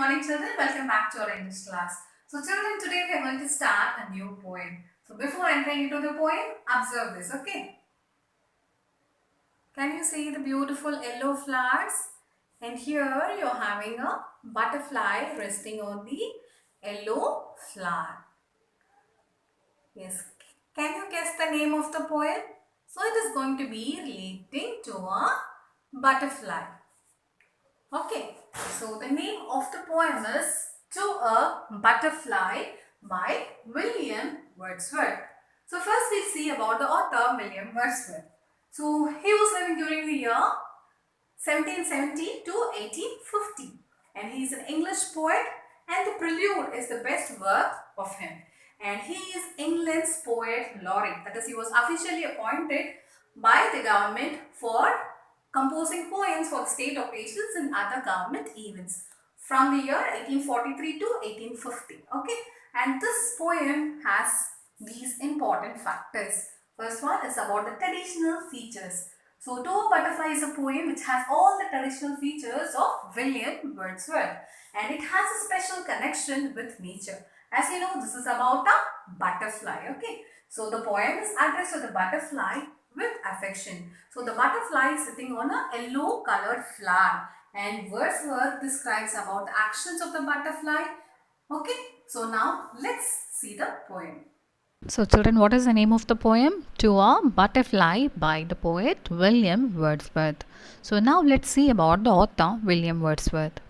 morning, children. Welcome back to our English class. So, children, today we are going to start a new poem. So, before entering into the poem, observe this, okay? Can you see the beautiful yellow flowers? And here you're having a butterfly resting on the yellow flower. Yes. Can you guess the name of the poem? So, it is going to be relating to a butterfly. Okay, so the name of the poem is To a Butterfly by William Wordsworth. So first we'll see about the author William Wordsworth. So he was living during the year 1770 to 1850 and he is an English poet and the Prelude is the best work of him. And he is England's poet laureate, that is he was officially appointed by the government for composing poems for the state occasions and other government events from the year 1843 to 1850. Okay, and this poem has these important factors. First one is about the traditional features. So, To a Butterfly is a poem which has all the traditional features of William Wordsworth and it has a special connection with nature. As you know, this is about a butterfly. Okay, so the poem is addressed to the butterfly with affection. So the butterfly is sitting on a yellow colored flower and Wordsworth describes about the actions of the butterfly. Okay, so now let's see the poem. So, children, what is the name of the poem? To a Butterfly by the poet William Wordsworth. So, now let's see about the author William Wordsworth.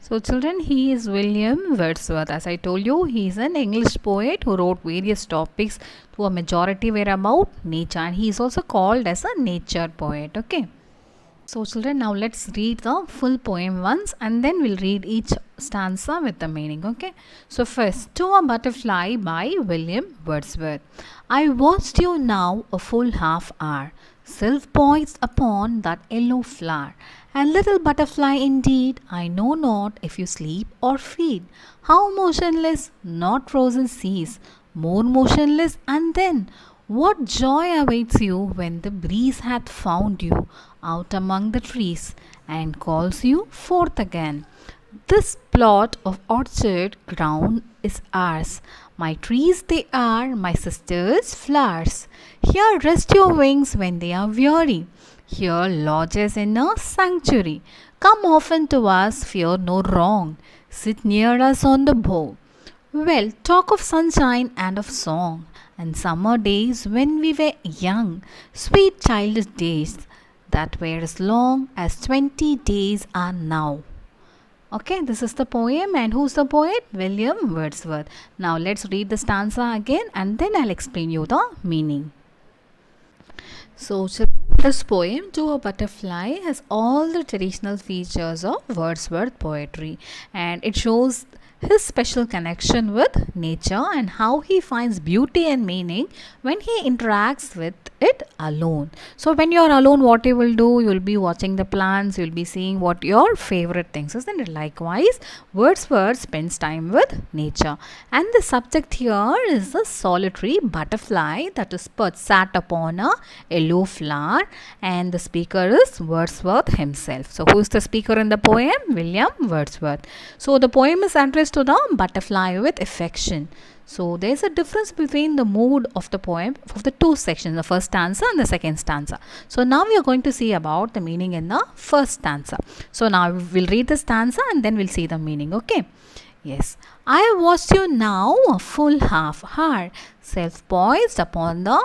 So, children, he is William Wordsworth. As I told you, he is an English poet who wrote various topics. To a majority were about nature, and he is also called as a nature poet. Okay. So, children, now let's read the full poem once and then we'll read each stanza with the meaning. Okay. So, first, To a Butterfly by William Wordsworth. I watched you now a full half hour, self poised upon that yellow flower. And little butterfly, indeed, I know not if you sleep or feed. How motionless, not frozen seas, more motionless, and then what joy awaits you when the breeze hath found you out among the trees and calls you forth again. This plot of orchard ground is ours. My trees they are, my sisters' flowers. Here rest your wings when they are weary. Here lodges in a sanctuary. Come often to us, fear no wrong. Sit near us on the bough. Well, talk of sunshine and of song, and summer days when we were young, sweet childish days that were as long as 20 days are now. Okay, this is the poem, and who's the poet? William Wordsworth. Now let's read the stanza again and then I'll explain you the meaning. So, this poem, To a Butterfly, has all the traditional features of Wordsworth poetry and it shows his special connection with nature and how he finds beauty and meaning when he interacts with it alone. So, when you are alone, what you will do? You will be watching the plants, you will be seeing what your favorite things, isn't it? Likewise, Wordsworth spends time with nature, and the subject here is the solitary butterfly that is perched sat upon a yellow flower, and the speaker is Wordsworth himself. So, who is the speaker in the poem? William Wordsworth. So, the poem is addressed to the butterfly with affection. So, there is a difference between the mood of the poem of the two sections, the first stanza and the second stanza. So, now we are going to see about the meaning in the first stanza. So, now we'll read the stanza and then we'll see the meaning. Okay. Yes, I have watched you now a full half hour, self poised upon the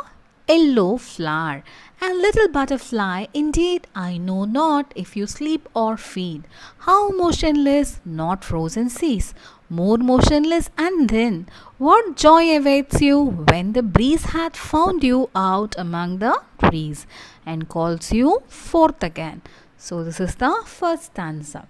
yellow flower. And little butterfly, indeed, I know not if you sleep or feed. How motionless, not frozen seas, more motionless, and then what joy awaits you when the breeze hath found you out among the trees and calls you forth again. So, this is the first stanza.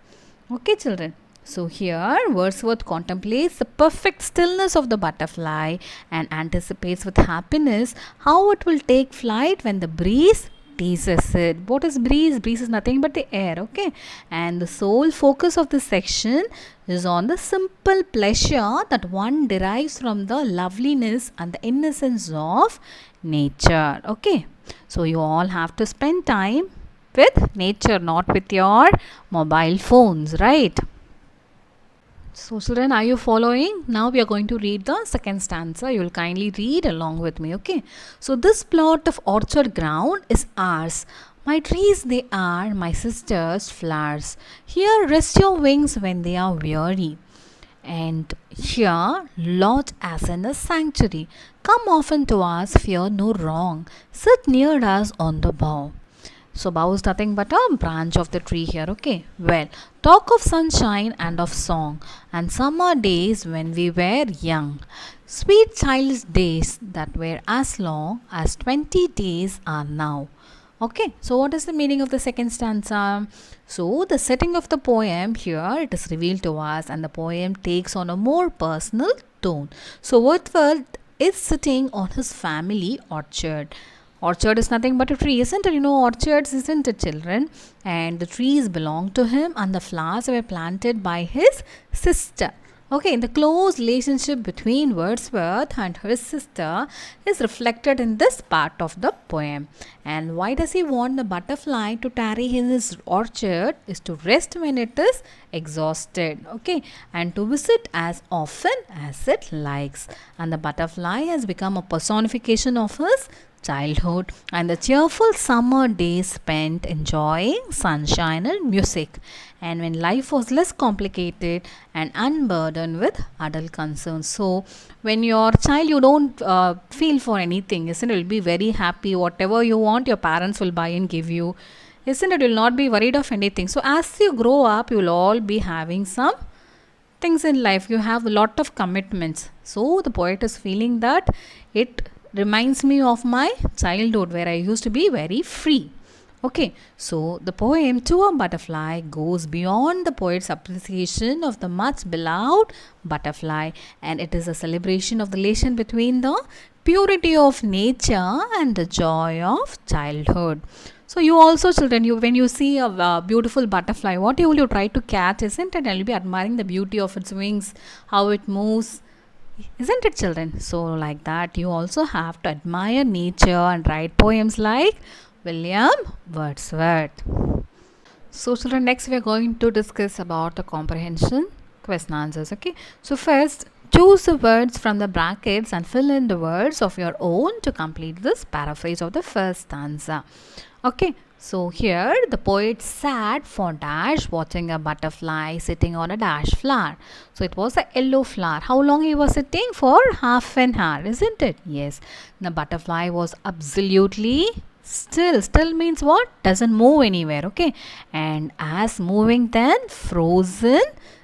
Okay, children. So, here Wordsworth contemplates the perfect stillness of the butterfly and anticipates with happiness how it will take flight when the breeze teases it. What is breeze? Breeze is nothing but the air, okay? And the sole focus of this section is on the simple pleasure that one derives from the loveliness and the innocence of nature, okay? So, you all have to spend time with nature, not with your mobile phones, right? So, children, are you following? Now we are going to read the second stanza. You will kindly read along with me, okay? So, this plot of orchard ground is ours. My trees they are, my sister's flowers. Here rest your wings when they are weary. And here lodge as in a sanctuary. Come often to us, fear no wrong. Sit near us on the bough. So bough is nothing but a branch of the tree here, okay? Well, talk of sunshine and of song, and summer days when we were young. Sweet childish days that were as long as 20 days are now. Okay, so what is the meaning of the second stanza? So the setting of the poem here it is revealed to us, and the poem takes on a more personal tone. So Wordsworth is sitting on his family orchard. Orchard is nothing but a tree, isn't it? You know, orchards, isn't it, children? And the trees belong to him, and the flowers were planted by his sister. Okay, the close relationship between Wordsworth and his sister is reflected in this part of the poem. And why does he want the butterfly to tarry in his orchard? Is to rest when it is exhausted, okay, and to visit as often as it likes. And the butterfly has become a personification of his childhood and the cheerful summer days spent enjoying sunshine and music, and when life was less complicated and unburdened with adult concerns. So when you're a child you don't feel for anything, isn't it? You'll be very happy, whatever you want your parents will buy and give you, isn't it? You'll not be worried of anything. So as you grow up you'll all be having some things in life, you have a lot of commitments. So the poet is feeling that it reminds me of my childhood where I used to be very free. Okay, so the poem To a Butterfly goes beyond the poet's appreciation of the much beloved butterfly, and it is a celebration of the relation between the purity of nature and the joy of childhood. So you also, children, you when you see a beautiful butterfly, what you will you try to catch, isn't it? And you'll be admiring the beauty of its wings, how it moves, isn't it, children? So like that you also have to admire nature and write poems like William Wordsworth. So children, next we are going to discuss about the comprehension question answers. Okay, so first choose the words from the brackets and fill in the words of your own to complete this paraphrase of the first stanza. Okay, so here the poet sat for dash watching a butterfly sitting on a dash flower. So it was a yellow flower. How long he was sitting? For half an hour, isn't it? Yes. The butterfly was absolutely still. Still means what? Doesn't move anywhere. Okay. And as moving then frozen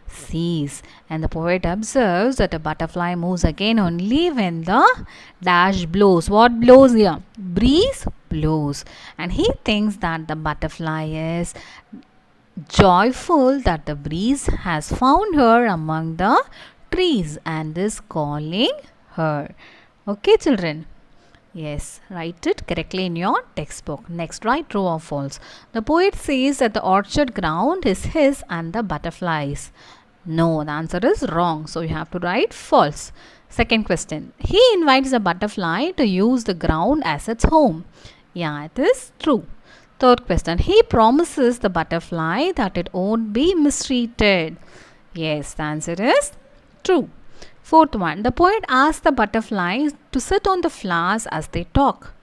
seas. And the poet observes that a butterfly moves again only when the dash blows. What blows here? Breeze blows. And he thinks that the butterfly is joyful that the breeze has found her among the trees and is calling her. Okay, children? Yes, write it correctly in your textbook. Next, write true or false. The poet says that the orchard ground is his and the butterflies. No, the answer is wrong. So you have to write false. Second question. He invites the butterfly to use the ground as its home. Yeah, it is true. Third question. He promises the butterfly that it won't be mistreated. Yes, the answer is true. Fourth one. The poet asks the butterflies to sit on the flowers as they talk.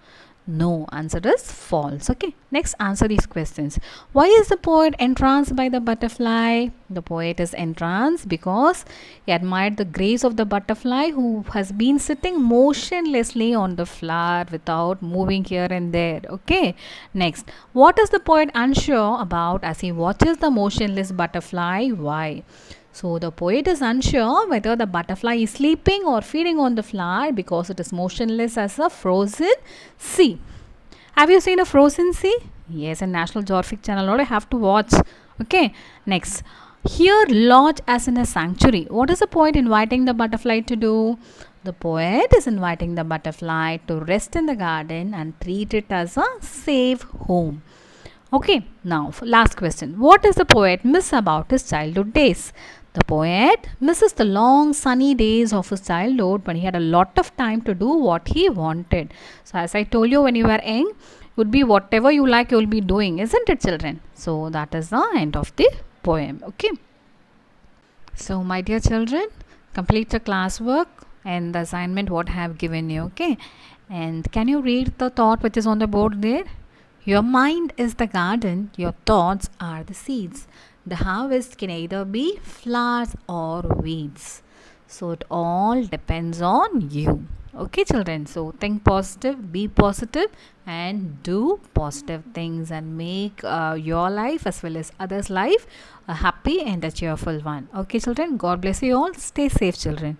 No, answer is false. Okay, next answer these questions. Why is the poet entranced by the butterfly? The poet is entranced because he admired the grace of the butterfly who has been sitting motionlessly on the flower without moving here and there. Okay, next, what is the poet unsure about as he watches the motionless butterfly? Why? So the poet is unsure whether the butterfly is sleeping or feeding on the flower because it is motionless as a frozen sea. Have you seen a frozen sea? Yes, in National Geographic Channel, I have to watch. Okay, next. Here lodge as in a sanctuary. What is the poet inviting the butterfly to do? The poet is inviting the butterfly to rest in the garden and treat it as a safe home. Okay, now last question. What does the poet miss about his childhood days? The poet misses the long sunny days of his childhood when he had a lot of time to do what he wanted. So as I told you, when you were young, would be whatever you like you will be doing, isn't it, children? So that is the end of the poem. Okay. So, my dear children, complete the classwork and the assignment what I have given you, okay? And can you read the thought which is on the board there? Your mind is the garden, your thoughts are the seeds. The harvest can either be flowers or weeds. So, it all depends on you. Okay, children. So, think positive, be positive, and do positive things and make your life as well as others' life a happy and a cheerful one. Okay, children. God bless you all. Stay safe, children.